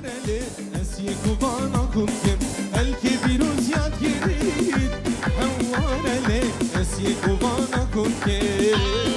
همواره اسیک و بانا کنکم الکی بیروز یاد گیرید همواره اسیک و بانا کنکم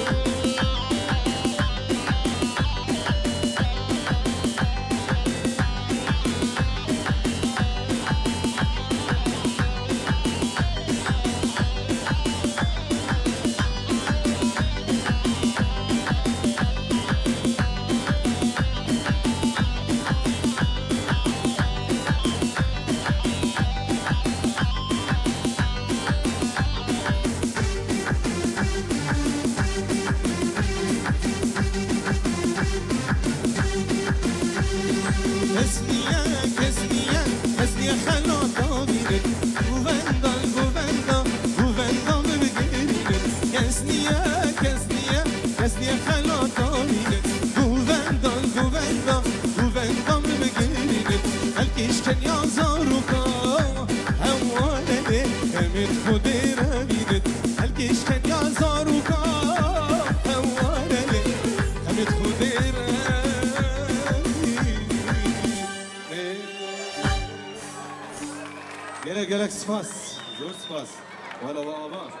گلک سپاس زور سپاس والا و آواز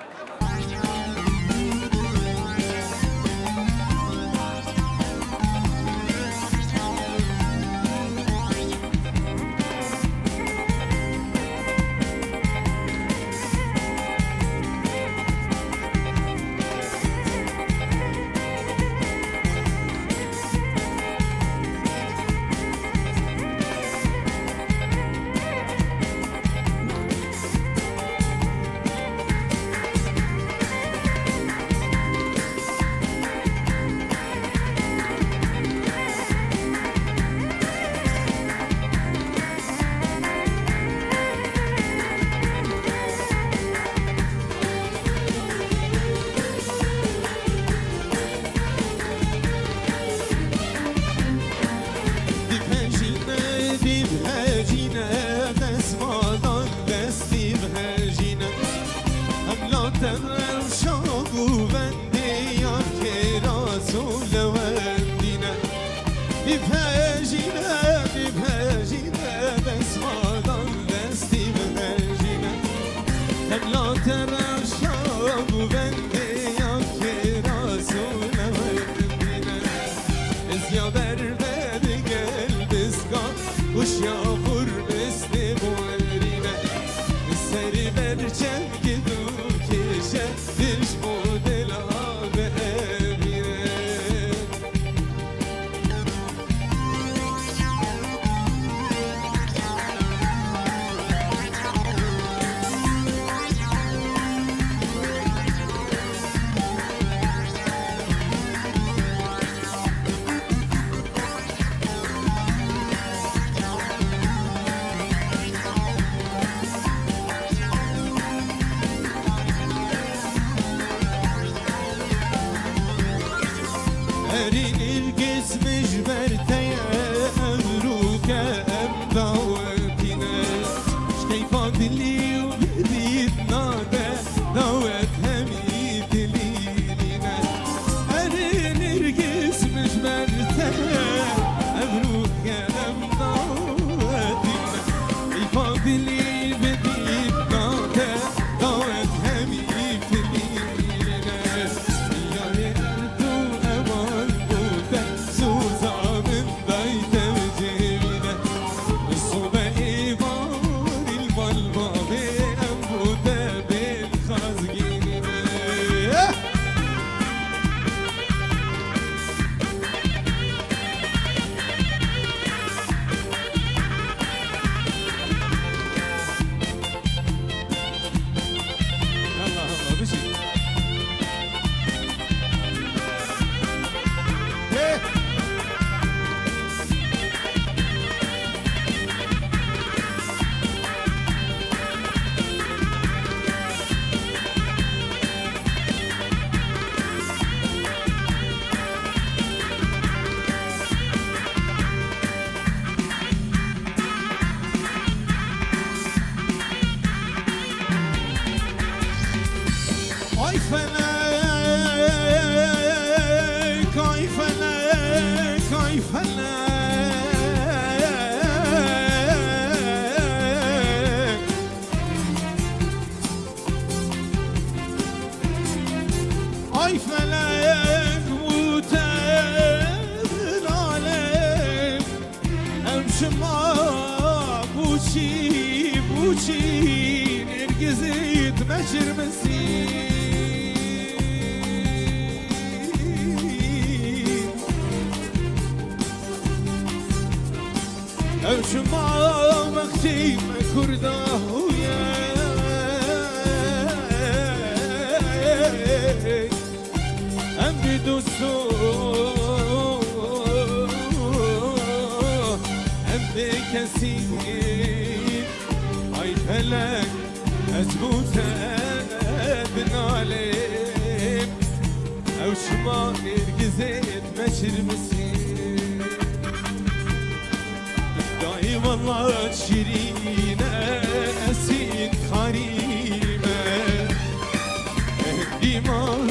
شما بوچی بوچی نرگزید مجر مسید او شما وقتی کرده ام بدوستو ام بکسی ای فلک از بوتن بنالیم او شما نرگزید مشر مسید دای والله شیرینه اسین خریمه دیمام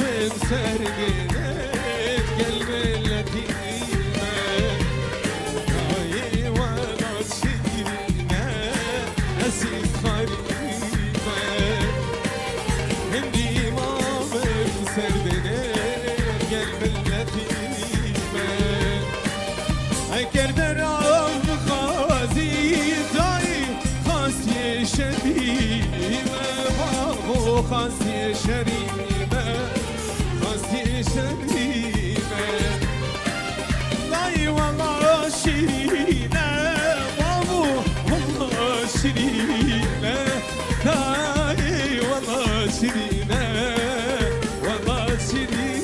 سرگنه قلب لطیمه دای والله شیرینه اسین خریمه دیمام سرگنه قلب لطیمه اگر برام خاصی شریمه خاصی شریمه دای والله شیرینه بابو والله شیرینه دای والله شیرینه والله شیرینه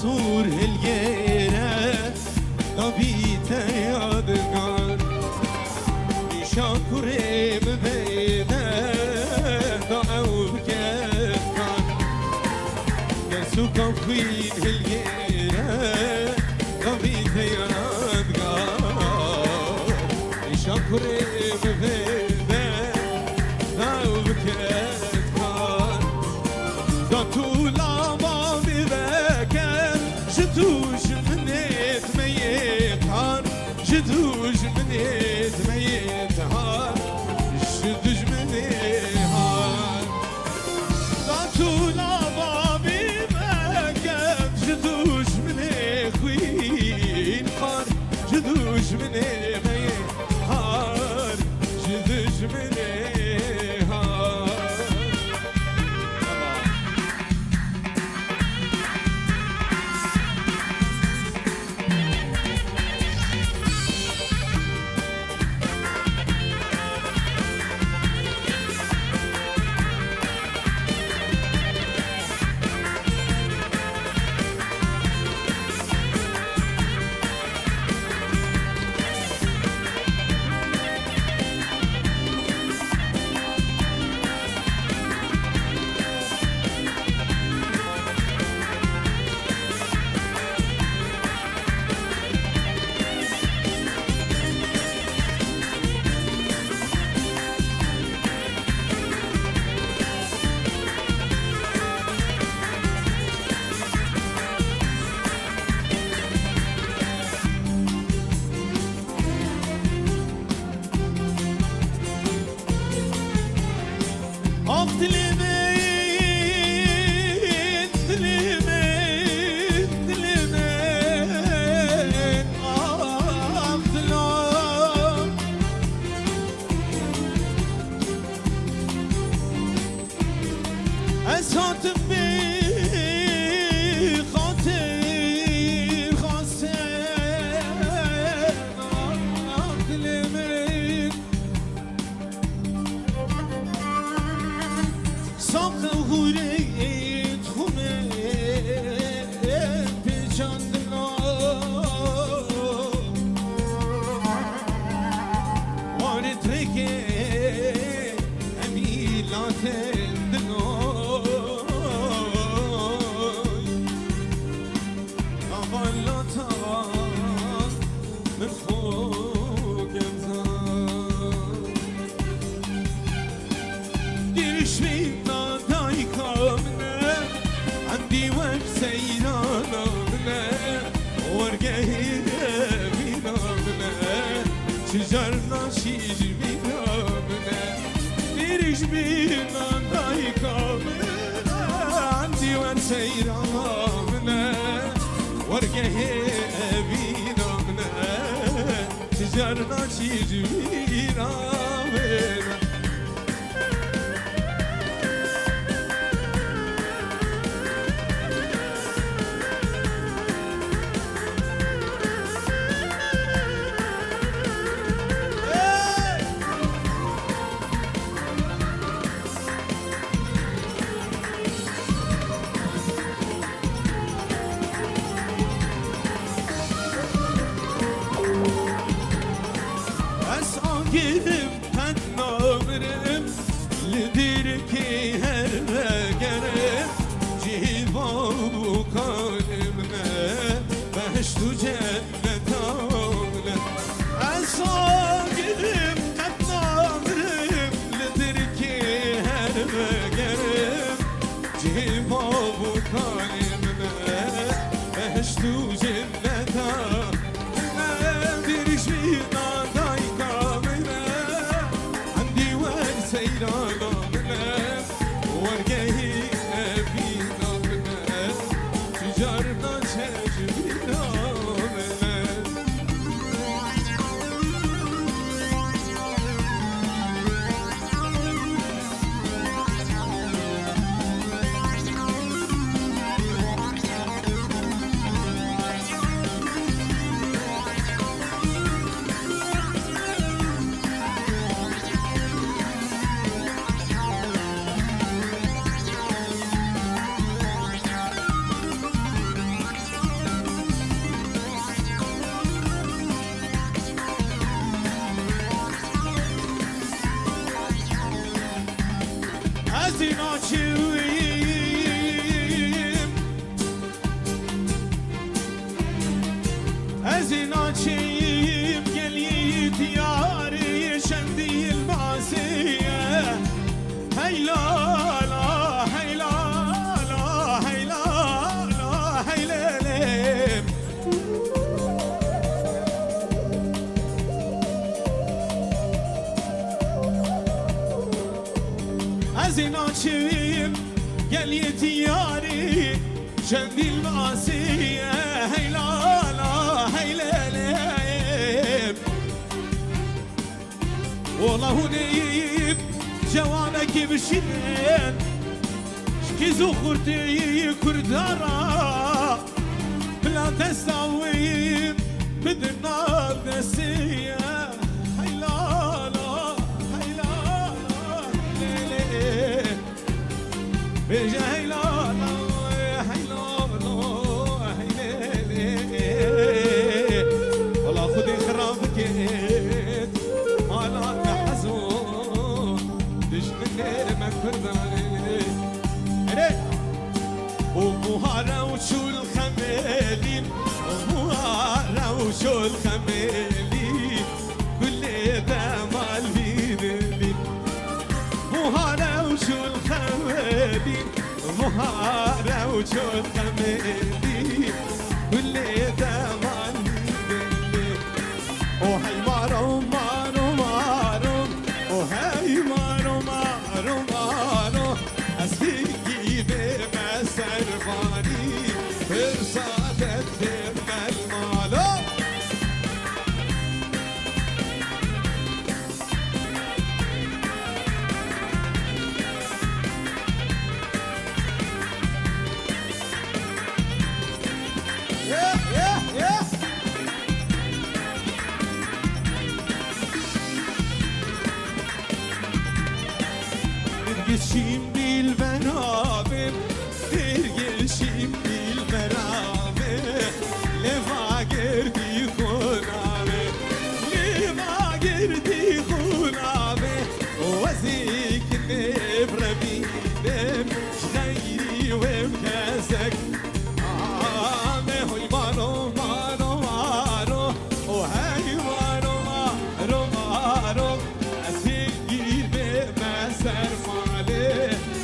سور هلیره نبیته یادگار شاکره ببینه دا او بکفکار گرسو کافین هلیره نبیته یادگار شاکره ببینه دا او بکفکار دا طولا جدوش منيت ميتهار جدوش منيت ميتهار جدوش منيهار طاطولا بابي مكان جدوش مني خوين خار جدوش مني ميتهار جدوش منيهار من خوک ورقه بینامنه شجر ناشیج بینامنه دیریش بینان دای کامنه عندی ون سیرامنه ورقه بینامنه شجر ناشیج بینامنه Gidim pennamirem lidir ki her vegerim civabu kalimne beştu cennet avle Esa gidim pennamirem lidir ki her vegerim civabu kalimne beştu cennet avle diriş bina سيرانا منا ورقه بينا منا شجرنا شجرنا منا Ezin açayım gel yiğit yâri şendi ilmasiye Hey la la hey la la hey la la hey lelem Ezin açayım gel yiğit yâri şendi ilmasiye Hey la والله نيب جوانك بشين شكي زخرتي كردارا بلا تستويب بدنا نسيه هاي لا لا هاي لا لا ليلي بيجا هاي لا لا هاي لا لا هاي ليلي والله خدي خرافك ومهارة وشو الخمالين ومهارة وشو الخمالين كل ده مال بيدلين مهارة وشو الخمالين مهارة وشو الخمالين كل ده مال بيدلين وهي مارو مارو مارو وهي مارو مارو مارو أسيقي بما سرباني فرصة الدم المالو Şimdi beraber bir şimdi beraber leva girdi konave leva girdi konave وزيك نبربي دم شغيري ومكاسك هوي مانو مانو مانو وهاي مانو مانو مانو أسير بما سرف عليه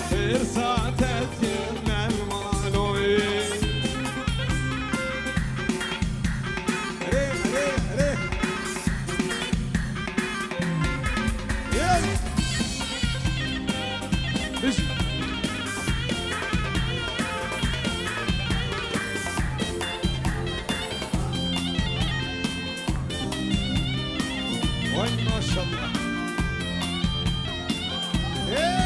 شاء الله إيه.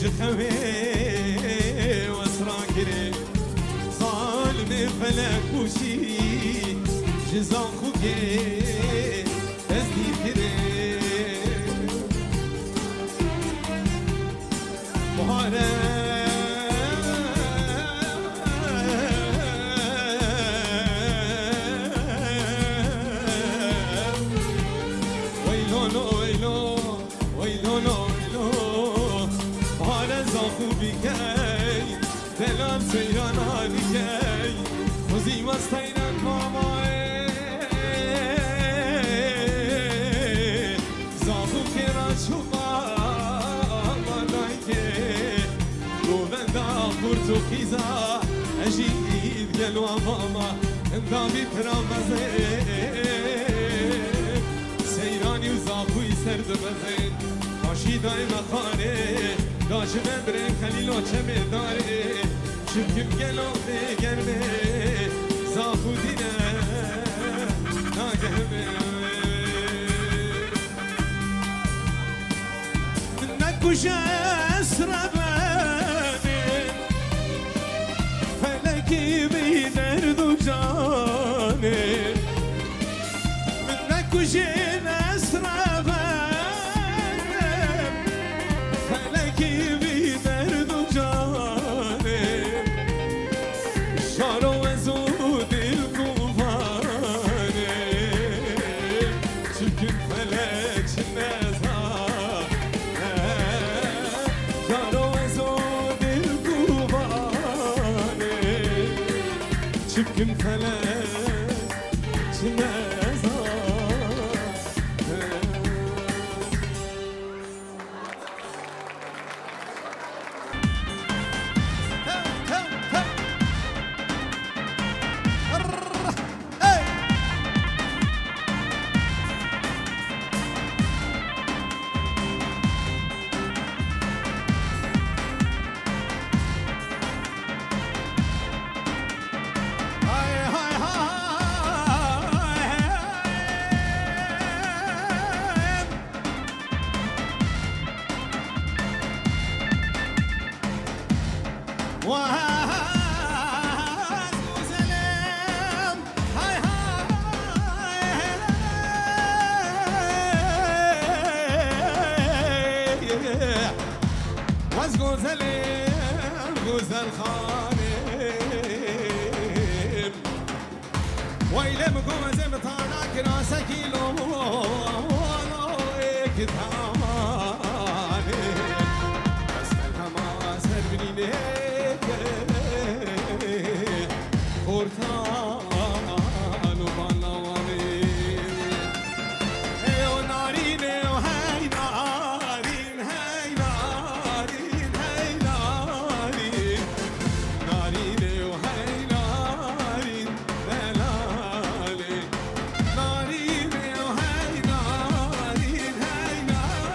جخوي واسراكري ظالم فلك وشي جزا خوكي ازدي كري مهارة ويلو ويلو ويلو خوبیکی دلم سیران حالیکی خوزیم از تینن مامای زاخو که را چوبا آمدای که گووندا پورتو خیزا اجید گلو ماما اندامی ترامزه سیرانی و زاخوی سرد بزن کاشی دای مخانه داشمه بریم خلیلو چه داره چکم گلو بگرمه زاخو دینه ناگهمه نکوش اسربه فلکی بی درد و جانه نکوش اسربه Çıkın felek از گوزلم گوزل خانم ویلم گوزم تانا کراسه کیلو ایک تامانه از کلما سر بینه خورتان و بانوانه ایو نارینه و هی نارین هی نارین هی نارین نارینه و هی نارین بلاله نارینه و هی نارین هی نارین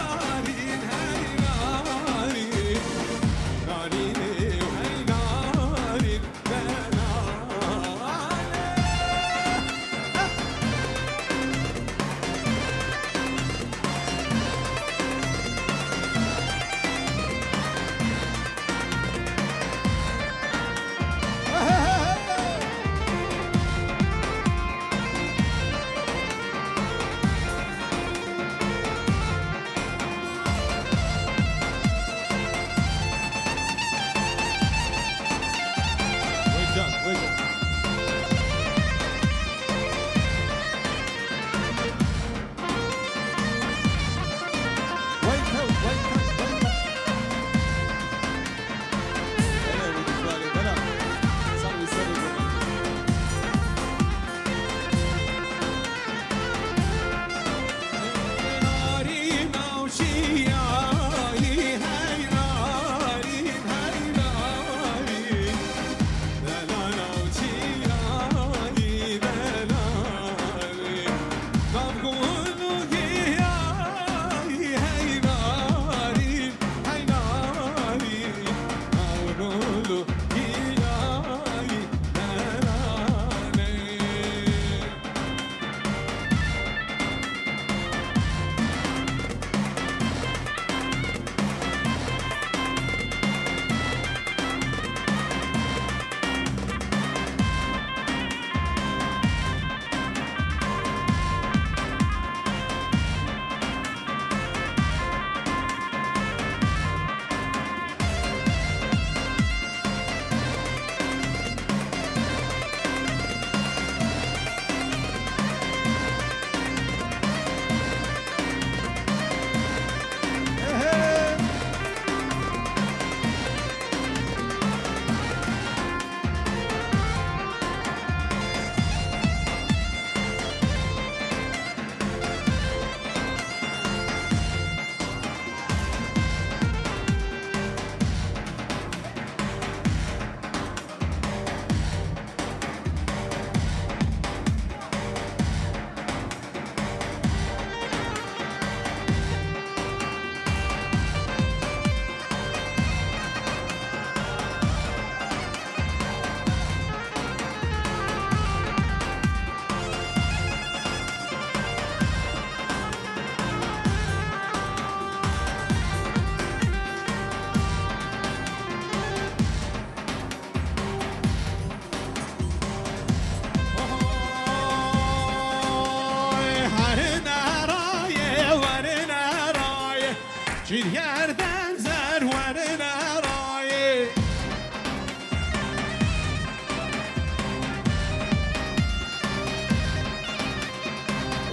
bir yerden zerverin erayı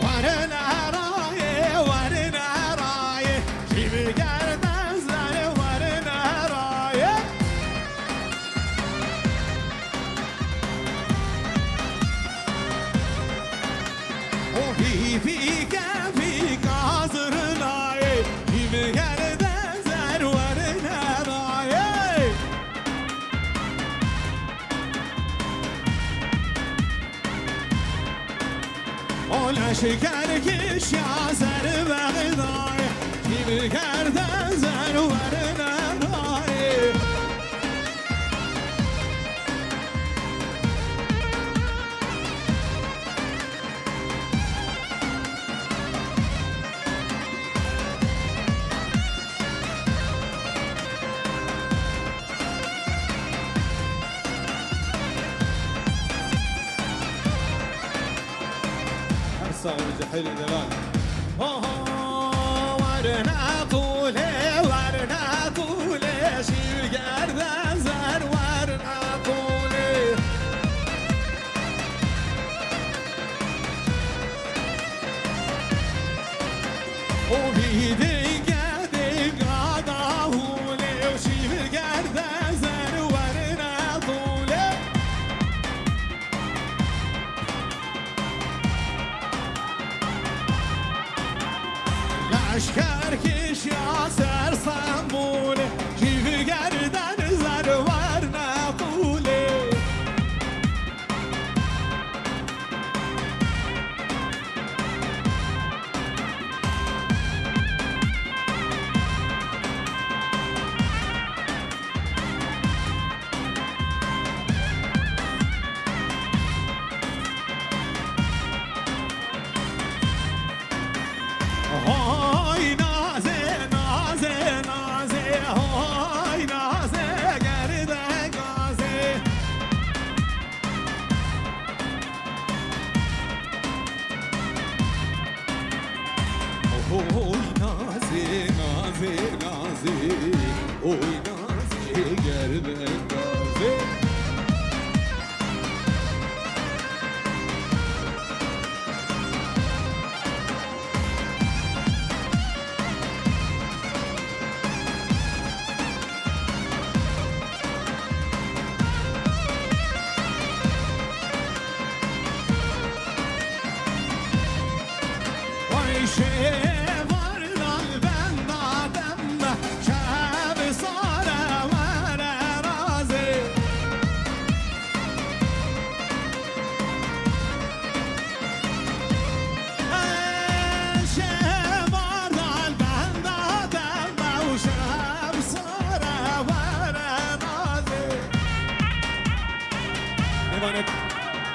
Varın erayı, varın erayı bir yerden zerverin erayı O bir hazırın ayı bir yerden zerverin erayı Ola şeker kiş ya zer ve gıdayı bir yerden zerverin erayı صاوي حلو دلال ورنا طولي ورنا طولي شيل قردان زر ورنا طولي وبيدي قادي قادهولي وشيل قردان زر ورنا طولي Aşkar kiş ya sersan bule Gibi gerden zar var ne kule Hoy naze naze naze hoy naze geride gaze Hoy naze naze naze hoy naze geride gaze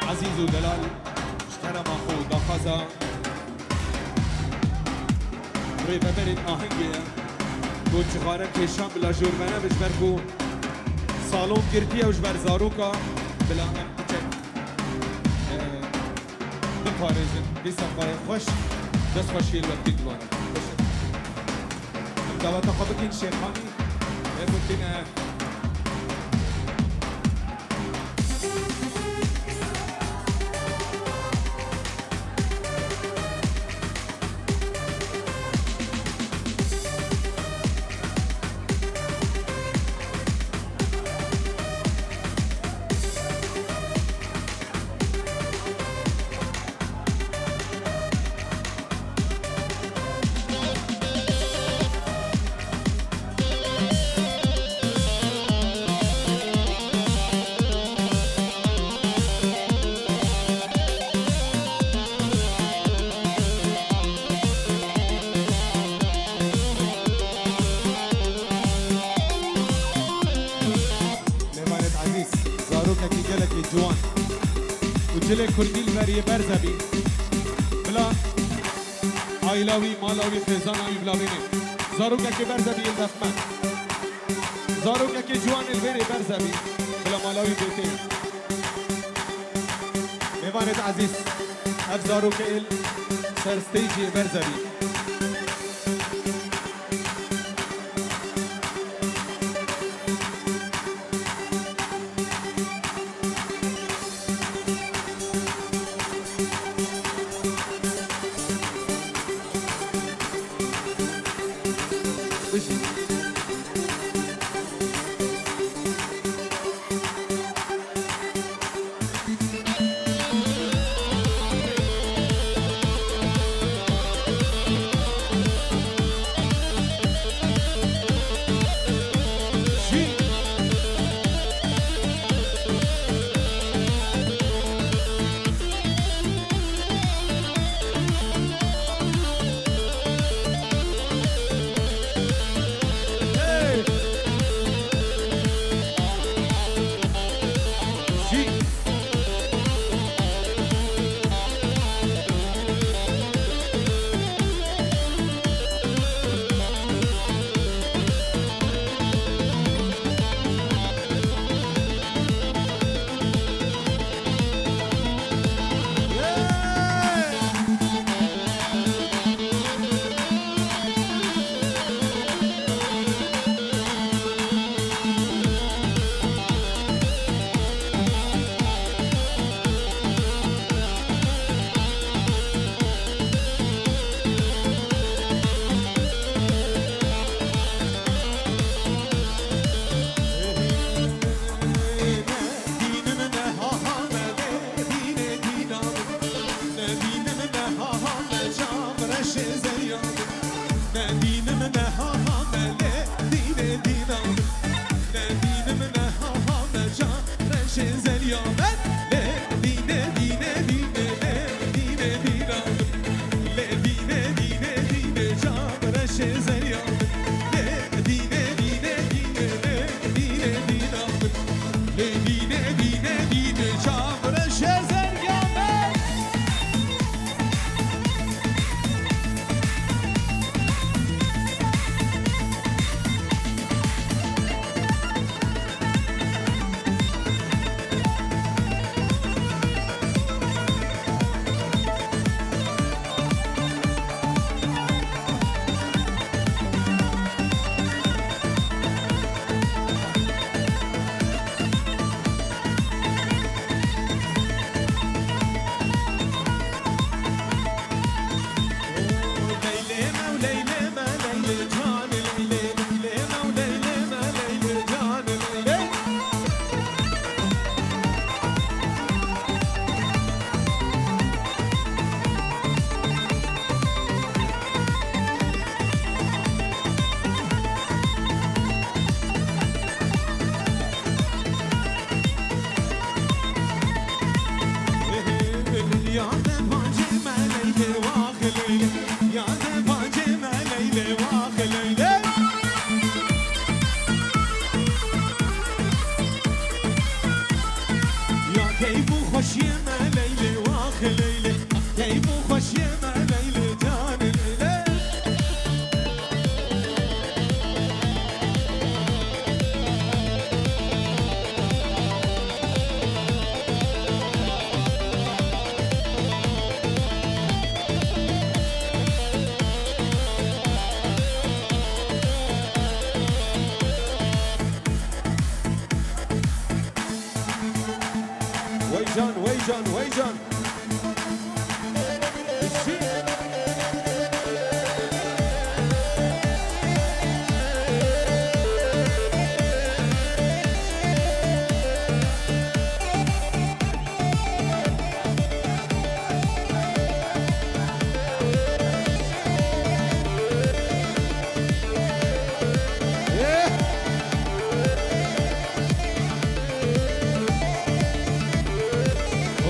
عزيز ودلال اشترى ماخوذ خزا ريبا برد آهنگه گل چخاره کشان بلا جرمنه بجبرگو سالون گردیه وجبر زاروکا بلا هم بچک بپارزن بیسم بای خوش دست خوشی الوقتی دوانه دوتا خوابکین شیخانی بکتین جوان وجلي كردي المري برزبي بلا عائلاوي مالاوي خزاناوي بلاويني زاروكا كي برزبي الدفمن زاروكا كي جوان البري برزبي بلا مالاوي بيتي ميوانت عزيز اف زاروكا ال سرستيجي برزبي ويجان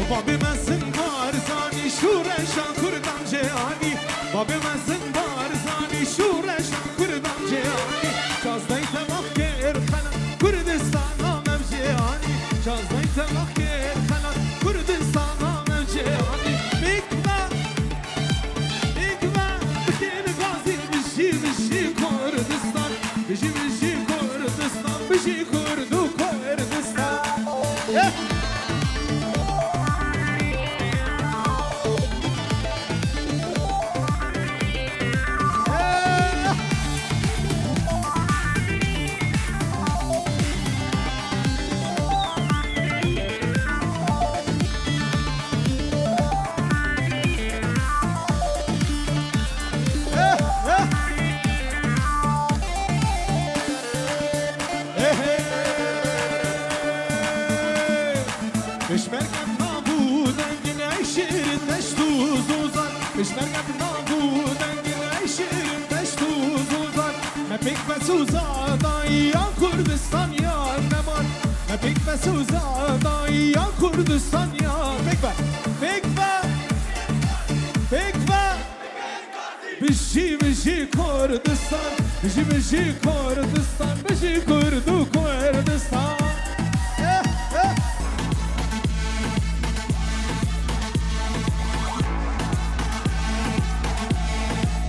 بابی من زنبار زانی شورشان کردم جهانی بابی من زنبار زانی شورشان کردم جهانی شازدهی تماخ که ارخنم کردستان آمم جهانی شازدهی تماخ که ارخنم کردستان آمم جهانی میکمه بکن غازی بشی کردستان بشی کردستان بشی کردو کردستان مرقم نابودن گنای شیرین دشت و زوزان مش مرقم نابودن گنای شیرین دشت و زوزان مپیک و سوزادایی یا کردستان یا نمان مپیک و سوزادایی یا کردستان یا پیک و بشی کردستان بشی کردستان بشی کردو کردستان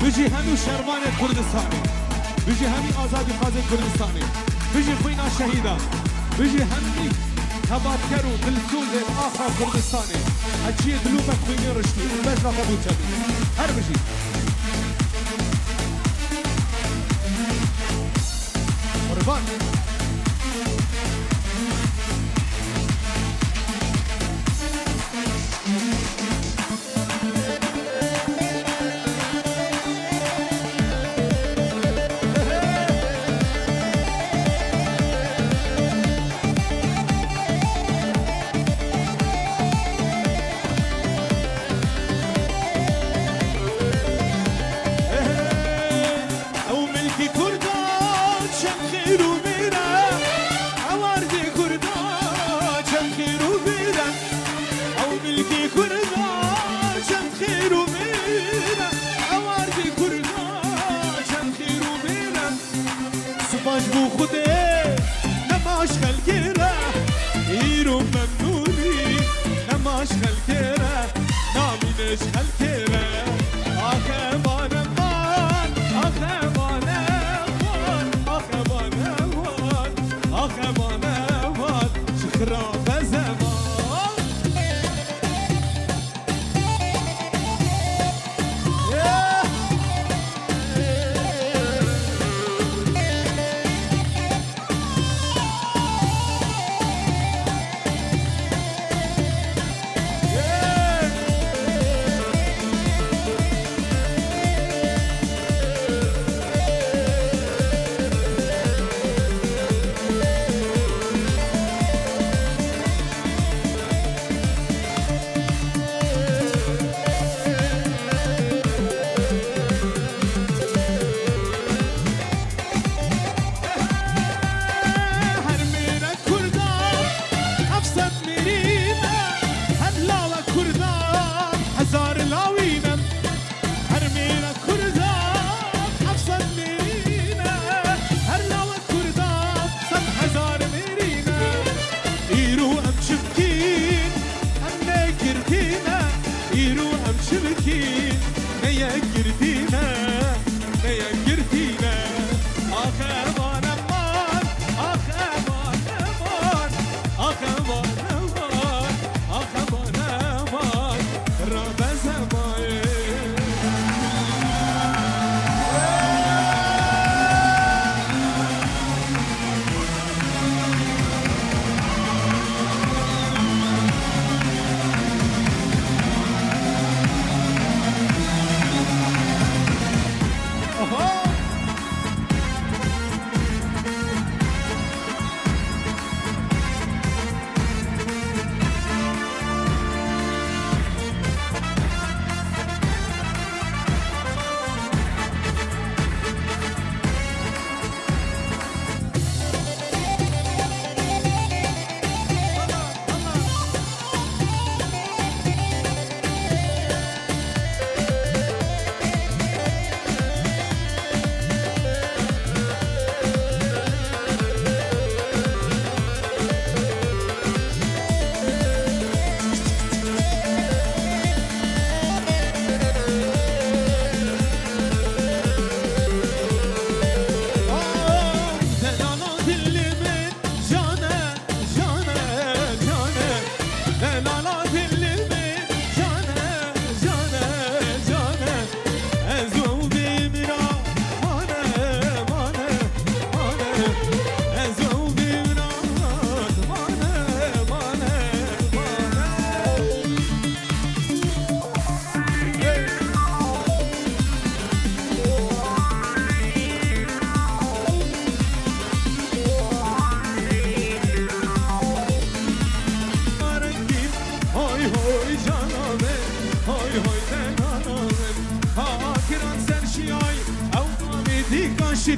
بجی همین شرمان کردستانی بجی همین آزادی خواز کردستانی بجی خوینا شهیدا بجی همین تباتکر و دلسوز آخا کردستانی اچی دلوبت خوینی رشتی بس را قبول چدی هر بجی قربان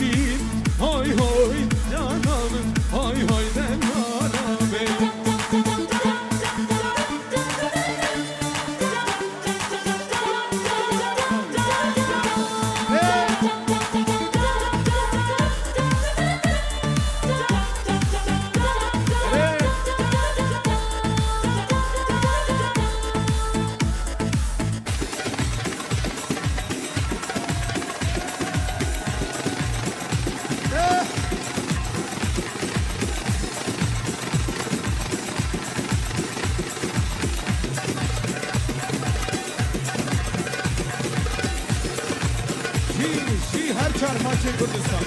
جوري هاي هاي نانام هاي هاي دلالام شي هر چرماچه کردستان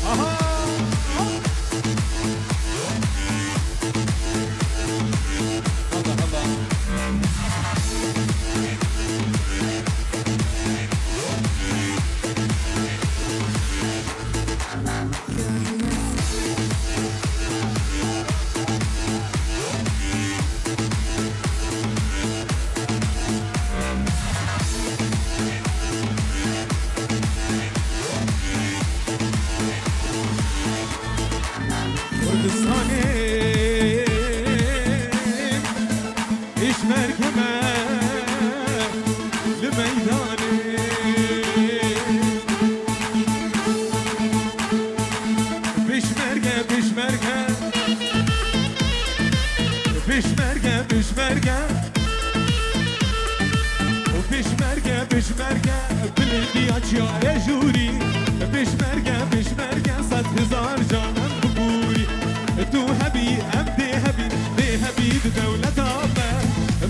آها بشمرگه بلدی اچیار جوری بشمرگه 100,000 جانم بگوری تو هبی ام دی هبی دولت آبه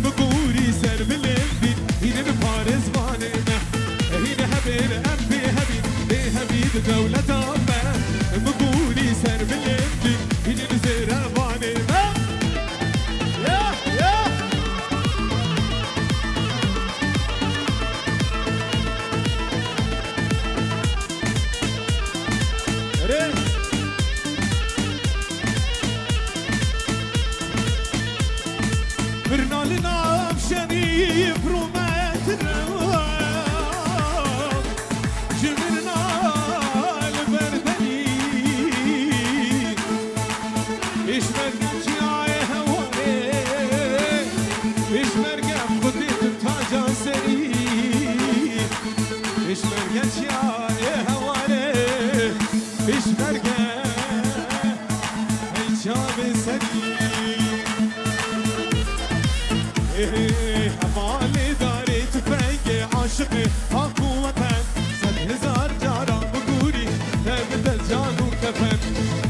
بگوری سر بلندی هینه بپارز وانه هینه هبین ام دی هبی دولت آبه بگوری سر بلندی هینه بزیر وانه برنالنا بشني برومات الرواب جمرنا البردني إيش مرقى جاي هواني إيش مرقى بخطيط التاجة سري إيش مرقى جاي هواني إيش مرقى الجاب سري حمالي داري تفنقي عاشقي اكو وطن 100,000 جارة بقولي ثابت الجان وكفن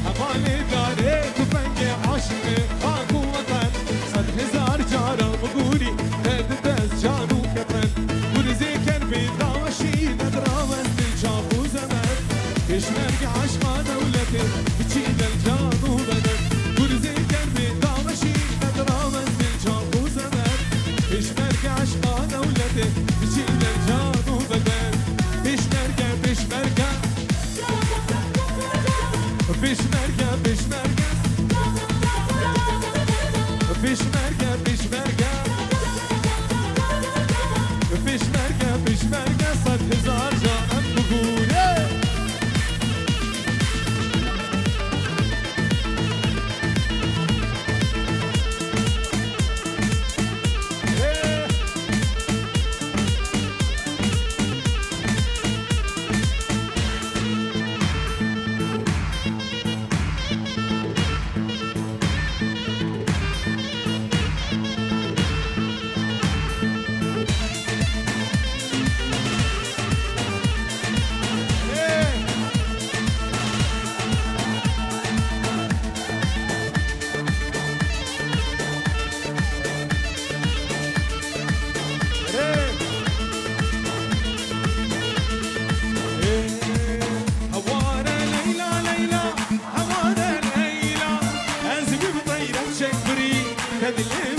حمالي داري تفنقي عاشقي اكو وطن 100,000 جارة بقولي ثابت الجان وكفن ورزي كان بيداوشي ندراوز بالجاب وزمن ايش مرقى عشقانة ولتي بتشيل الجان وبدن ورزي كان بيداوشي ندراوز بالجاب وزمن بشمرقة عشقانة ولده بشيل الجان وبدن بشمرقة بشمرقة بشمرقة بشمرقة بشمرقة بشمرقة بشمرقة 100,000 جانم بقولي هذه